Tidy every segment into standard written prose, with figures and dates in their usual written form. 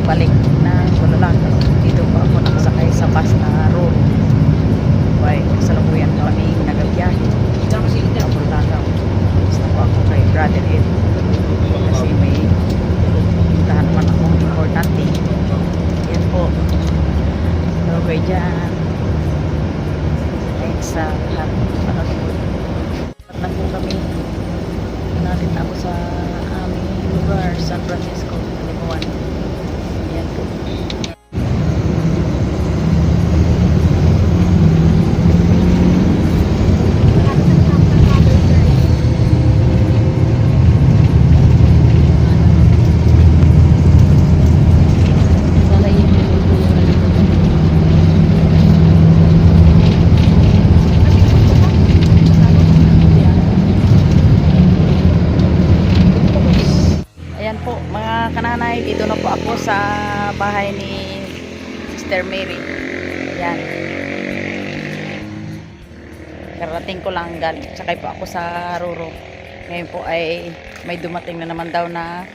pabalik na Bulalaga. Dito po ako nakasakay sa bus na road. Why, kasalukuyan po kami nagabiyahe. Sa Bulalaga. Gusto po ako kay Brother Ed. Kasi may puntahan naman akong importante. Yan po. Okay dyan. Thanks sa lahat. At na po kami. Natin ako sa aming lugar, San Francisco, Limuan. Yan po. Ayan po mga kananay, dito na po ako sa bahay ni Sister Mary. Ayan. Karating ko lang, sakay po ako sa Ruro. Ngayon po ay may dumating na naman daw na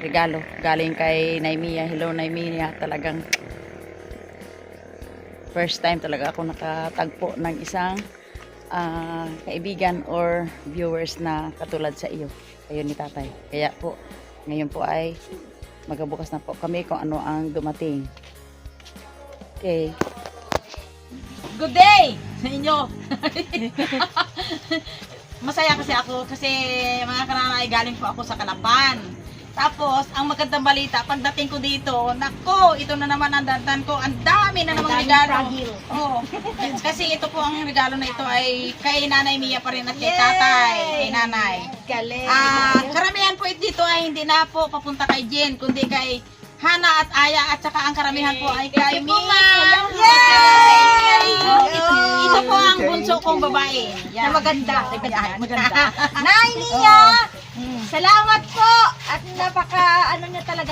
regalo galing kay Naimia. Hello Naimia, talagang first time talaga ako nakatagpo ng isang kaibigan or viewers na katulad sa iyo, kayo ni tatay. Kaya po ngayon po ay magbukas na po kami kung ano ang dumating. Okay, good day sa inyo. Masaya kasi ako kasi mga kananay, galing po ako sa Calapan. Tapos, ang magandang balita, pagdating ko dito, nako, ito na naman ang dandan ko. Ang dami na namang regalo. Oo. Kasi ito po ang regalo na ito ay kay Nanay Mia pa rin at kay tatay, kay nanay. Galing. Karamihan po dito ay hindi na po papunta kay Jen, kundi kay Hana at Aya, at saka ang karamihan po ay kay Mia. Ito po ang bunso kong babae. Na maganda. Maganda. Nay Nia! Salamat po! At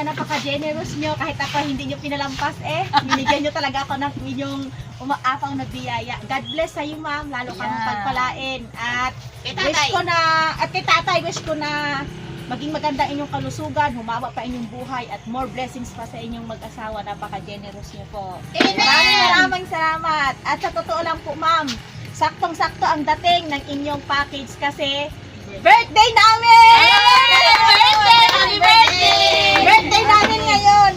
napaka-generous nyo. Kahit ako hindi nyo pinalampas binigyan nyo talaga ako ng inyong umaapaw na biyaya. God bless sa iyo, ma'am. Lalo kang pagpalain. At kay tatay, wish ko na maging maganda inyong kalusugan, humaba pa inyong buhay, at more blessings pa sa inyong mag-asawa. Napaka-generous nyo po. Maraming salamat. At sa totoo lang po, ma'am, saktong-sakto ang dating ng inyong package kasi birthday namin! Happy birthday! Birthday namin ngayon!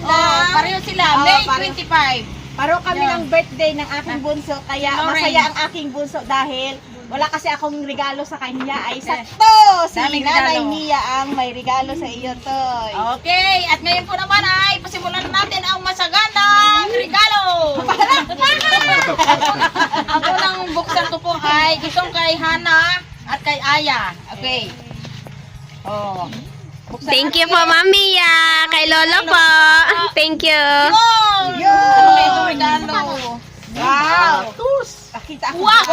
Pareho sila, May 25. Paro kami ng birthday ng aking bunso, kaya masaya ang aking bunso dahil wala kasi akong regalo sa kanya, ay sakto! Si Daming Nanay regalo. Mia ang may regalo sa iyo, Toy. Okay, at ngayon po naman ay pasimulan natin ang masaganang regalo! Ako lang buksan ko po ay itong kay Hana at kay Aya. Okay. Oh. Thank you po, Mami. Kay Lolo po. Thank you. Ano ba itong regalo? Wow! Pakita ako. Wow!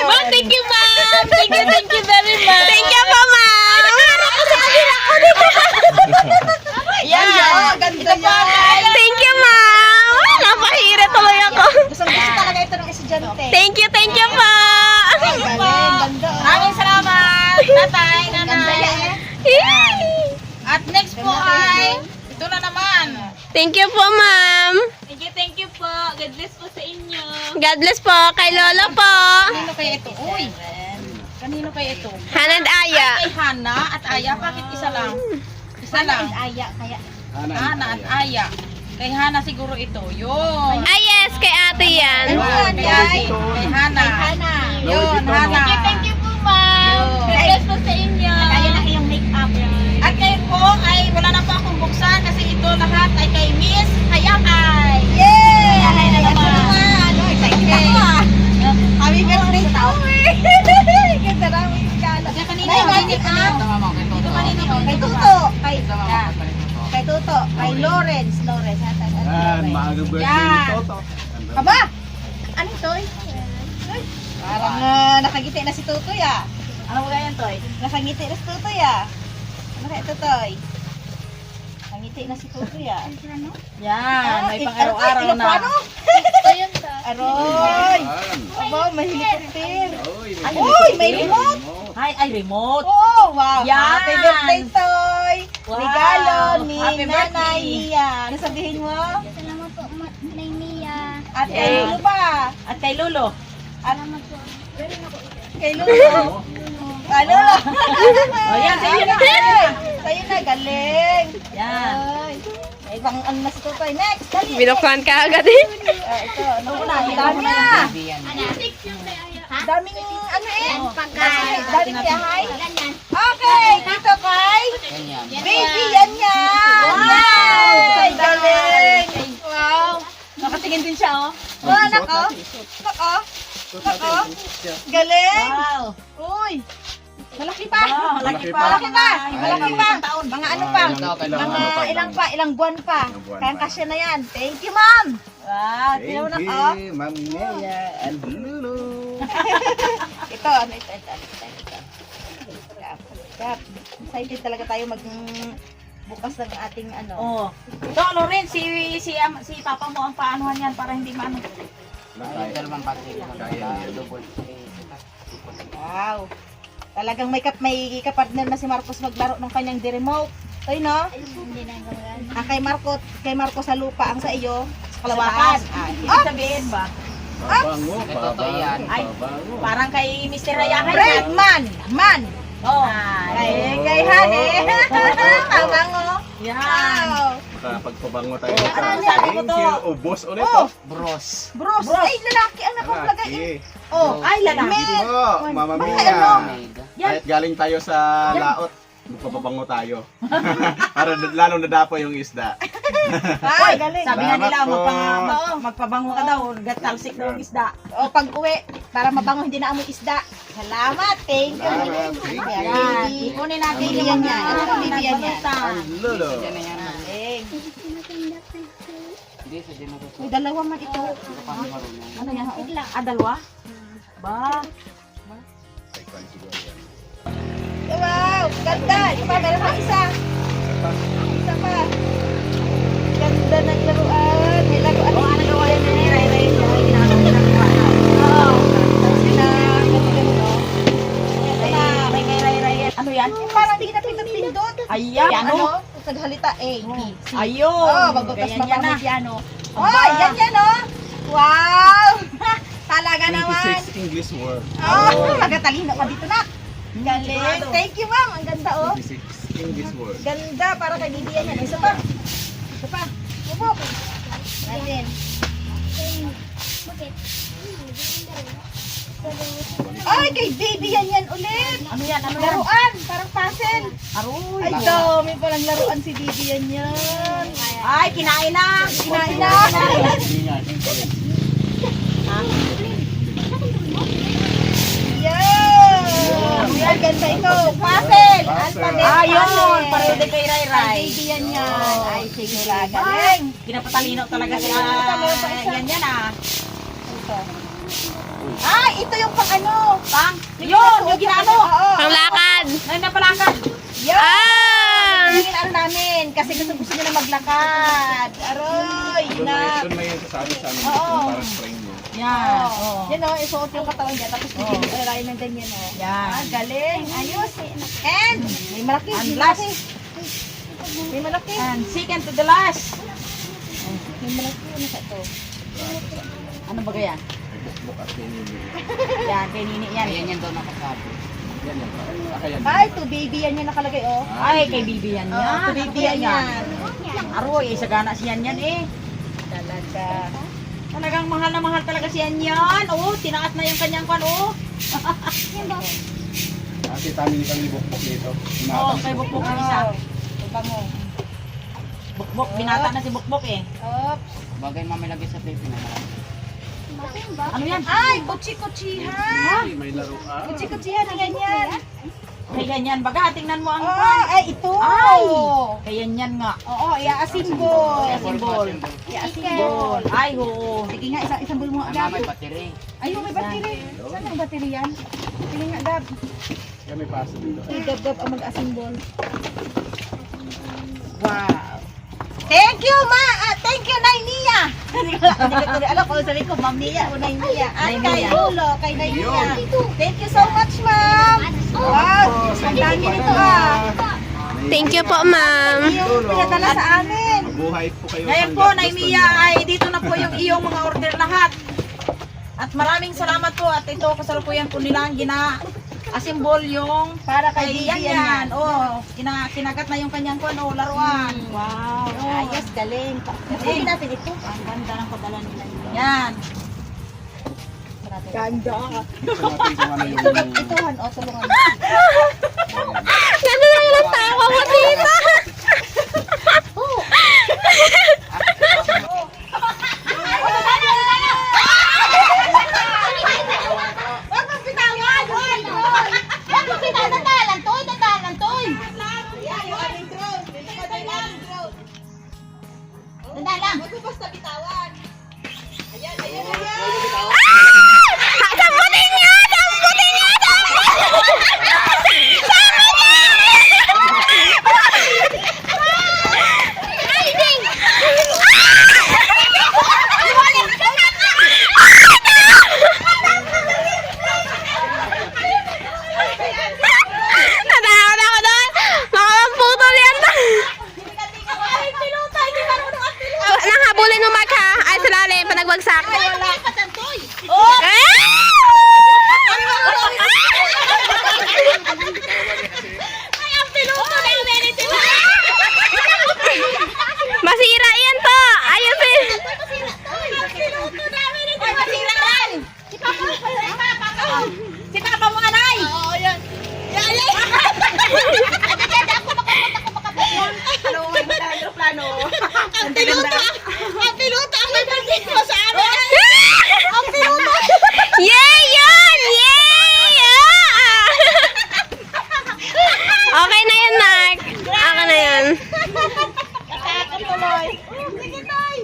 Ma'am, thank you, ma'am. Thank you very much. Thank you po, ma'am. Yan! Ganda yan! Thank you, ma'am. Napahira tuloy ako. Gusto talaga ito ng estudyante. Thank you po. Galing, ganda. Maraming salamat, tatay, Ganda nanay. yan. At next po ay, ito na naman. Thank you po, ma'am. Thank you po. God bless po sa inyo. God bless po. Kay Lolo po. Kanino kaya ito? Uy! Kanino kaya ito? Hana at Aya. Kay Hana at Aya, bakit isa lang? Isa lang. Aya, kaya. Hana at Aya. Kay Hana siguro ito. Yun. Ah, yes. Kay ate yan. Yun, kay Hana. Hana. Yun, Hana. Thank you po, ma'am. God bless po sa inyo. Kaya na iyong make-up. At ngayon po ay wala na po akong buksan kasi ito lahat ay kay Miss Hayakay. Yay! Hayakay na naman. Excited Okay. ako Happy birthday to me! Ganda namin regalo. Kanina, Nay, kanina, kanina. Ito kanina. Kay Tuto. Kay Tuto. Kay Lawrence. Yan, maagang birthday ni Yan. Toto. Aba! Ano ito? Parang nakangiti na si Tutoy Ano ba yan, Toy? Nakangiti na si Tutoy Ano kaya Tutoy? Nakangiti na si Tutoy Yan, may pang Ano to? araw-araw na. Iloprano? Aroy! Yan. Aba, may helicopter. Oy, may Uy, may remote! Ay, remote. Oh, wow. Yan. Happy birthday, Toy. Wow. Regalo ni Happy Nanay birthday. Mia. Ano sabihin mo? Salamat po, Nay Mia. At kay Lolo pa. At kay Lolo. Salamat po. Kay Lolo. Ano? Oh, yan, sa'yo na. Sa'yo na, galing. Yan. Ay, may ibang ano na si Totoy. Next, dali. Binuklan ka agad eh. Ito, ano na? Dami na. Daming ano eh. Pagkain. Daming yahay. Ganyan. Okay, dito kay Baby yan yan. Wow, galing. Wow. Nakatingin din siya, oh. Wow, nako. Nako. Nako. Galing. Wow. Uy. Malaki pa. Wow, malaki pa. Malaki pa. Malaki pa. Isang taon. Mga ano pa. Mga ilang buwan pa. Kaya kasya na yan. Thank you, ma'am. Wow, tinaw na ko. Ma'am Mia and Lulu. Ito, ano ito. Excited talaga tayo bukas ng ating ano. Oh. Ito, Loren, si Papa mo ang paanuhan yan para hindi maano. Wow. Talagang may kapartner na si Marcos maglaro ng kanyang remote. Tayo no? Hindi na gawin. Kay Marcos sa lupa ang sa iyo. Sa Kalawakan. kalawakan. Ibig sabihin ba? Babango, babango, Ay, babango. parang kay Mr. Rayahay. Red man. Oh. Kay Hane. Tama ngo. Yan. Wow. Pagpabango tayo Oh, sa ano sabi ko thank to? you. Ubos ulit to. Bros. Bros. Ay, lalaki ang nakaplagay. Laki. Oh, Ay, lalaki. Men. Oh, Mama Bakit Mia. ano? Kahit galing tayo sa laot, magpapabango tayo. Para lalong nadapo yung isda. Ay, galing. Sabi nga nila, Salamat po. magpabango ka daw, gatalsik daw ang isda. O pag uwi, para mabango hindi na amoy isda. Salamat. Thank you. Salamat, thank you. Yan. Ipunin natin Baby yung yan yan. Ano ba baby yan yan? Ang Lulu. Galing. May dalawa man ito. Ano yan? Dalawa? Ba? Wow, ganda. Iba, meron pa isa. Isa pa. Ganda ng laruan. May laruan. O, ano gawa yan ni Ray? Ginagawa na. Oo. Sila, ganito. Ay, kay Ray. Ano yan? Parang di kita pindot-pindot. Ayan. Ano? Naghalita A, B, C. Ayun. Oh, magbukas Ganyan na yan pa na. ng piano. Oh, yan oh. Wow! Talaga naman. 26 English word. Oh, magatalino ka dito na. Galing. Thank you, ma'am. Ang ganda, oh. 26 English word. Ganda, para kay Bibi yan. Isa pa. Isa pa. Bubok. Natin. Bakit? Ay, kay Baby yan ulit. Ano yan? Ano yan? Laruan, parang puzzle. Aroy. Ay, dami palang laruan si Bibi yan. Ay, kinain na. Kinain na. Yan. Ang ganda ito. Puzzle. Alphabet Ayun. puzzle. Pareho din kay Ray. Baby yan. Ay, sige lang. Galing. Pinapatalino talaga sila. Yan ah. Ito. Ay, ito yung pang ano. Pang. Yun, yung ginano. Oo. Panglakad. Ngayon na palakad. Yan. Ah! Yung ano namin. Kasi gusto nila maglakad. Aroy. Doon Na. may sasabi sa amin. Oo. Parang spring mo. Yan. Oh. Yan o, isuot yung katawan niya. Tapos bigyan yung alalayan ng ganyan o. Yan. Ah, galing. Ayos. And, may malaki. And May last. malaki. May malaki. And second to the last. May malaki. Ano sa ito? Ano ba yan? Bukbuk at pinili. Yan, kay Nini yan. Yan yan. Saka yan. Ay, to baby yan yung nakalagay o. Ay, kay Bibi yan. Oh, to baby yan yan. Aroy, sagana siyan yan eh. Talaga. Talagang mahal na mahal talaga siyan yan. Oh, tinaas na yung kanyang kwan, oh. Kasi tamin kang ibukbuk dito. Oh, kay Bukbok ang isa. Iba mo. Bukbok, binata na si Bukbok eh. Oops. Bagay mami lagi sa baby na marami. Ano yan? Ay, kutsi-kutsihan. May laruan. Kutsi-kutsihan na ganyan. Kay ganyan, baga, tingnan mo ang Oh, kwan. ay, ito. Ay! Kay yan nga. Oo, ia-asimbol. Simbol. Ia-asimbol. Ay, oo. Sige nga, isang bul mo Mama agad. may battery. Ayun, may battery. Saan ang battery yan? Sige nga, Gab. Yan may paso dito. Si Gab ang mag-asimbol. Wow. Thank you, Ma! Thank you, Nay Nia! Mia. Hindi ko tuloy alam kung sabi ko, Ma'am Mia o Nay Mia. At kay Lolo, kay Nay Mia. Thank you so much, Ma'am. Wow, ang dami nito Thank you po, ma'am. Yung pinadala sa amin. Mabuhay po kayo. Ngayon po, hanggat Nay gusto Mia, niyo. ay dito na po yung iyong mga order lahat. At maraming salamat po at ito kasalukuyan po nila ang gina-assemble yung Para kay kay Vivian yan. yan. Oh, kinagat na yung kanyang laruan. Wow, ayos, galing. Kasi natin ito. Ang ganda ng padala nila. Yan. Ganda. Ito natin kung ano yung... Ituhan, o, tulungan. Ganda na yung tawa mo, tita. Wag mong bitawan! Wag mong bitawan! Dadalan, Toy! Dadalan, Toy! Dadalan! Wag mo basta bitawan! Ayan, ayan, ayan! Samputin niya! Samputin niya! Natakot ako doon. Baka mamputol yan. Nanghabulin mo, Mark, ha? Ay, sa lalim, pa nagbagsak. Masira yan to. Ayusin. Si Papa mo, anay! Ang piluto! Ang piluto! Ang nagpapit mo sa amin! Ang piluto! Yay! Yun! Yay! Ah! Okay na yan, Mark. Okay na yan. Nakakatuloy. Sige, Tay.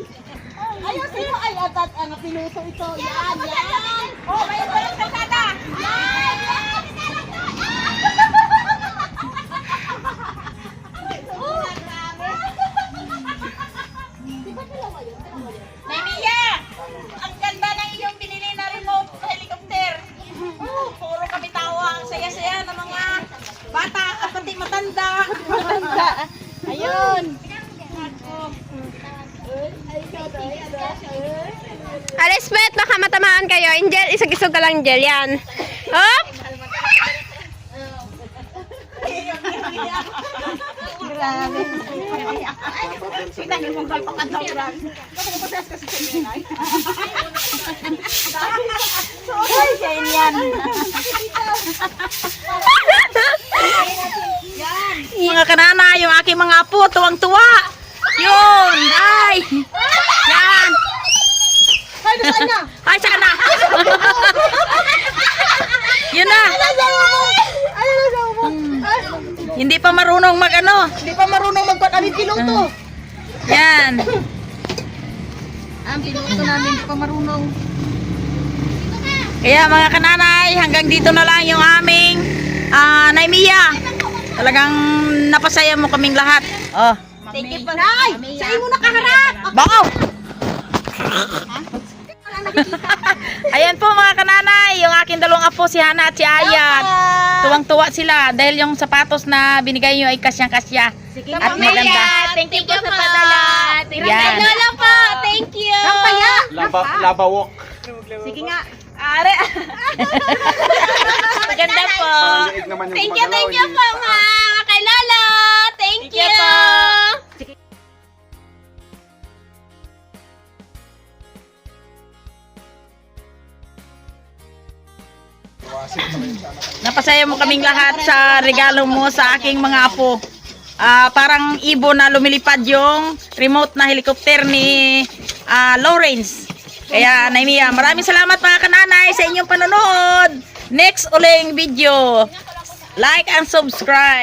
Ayusin mo. Ay, atat ang piluto ito. Yan, yan. Oh, may walang kasada. Yan, yan. Oh, grabe. Nay Mia! Ang ganda ng iyong binili na remote helicopter. Puro kami tawa. Ang saya-saya ng mga bata at pati matanda. Ayun. Alis, bet. Baka matamaan kayo. Angel, isag-isog ka lang, Angel. Yan. Hop! Grabe. Tingnan niyo kung kalpakan grabe. Sorry, yan. Mga kanana, yung aking mga apo, tuwang-tuwa. Yun! Ay! Yan! Ay, saan na? Ay, saka na! Yun na! Hindi pa marunong mag-ano. Hindi pa marunong magpatalit piluto. Yan! Ang piluto namin hindi pa marunong. Kaya mga kananay, hanggang dito na lang yung aming Nay Mia. Talagang napasaya mo kaming lahat. Oh. Thank you po. Nay, sa'yo mo nakaharap. Bakaw! Ayan po mga kananay, yung aking dalawang apo, si Hana at si Ayat. Tuwang-tuwa sila dahil yung sapatos na binigay nyo ay kasyang-kasya. At maganda. Thank you sa padala. Yan. Lola po. Thank you. Laba walk. Sige nga. Are. Maganda po. Parang naman yung Thank you gumagalaw, po, hindi ma. Kay Lolo. Thank Thank you you. po. Napasaya mo kaming lahat sa regalo mo sa aking mga apo. Parang ibon na lumilipad yung remote na helicopter ni Lawrence. Kaya, Nay Mia, maraming salamat mga kananay sa inyong panonood. Next uling video. Like and subscribe.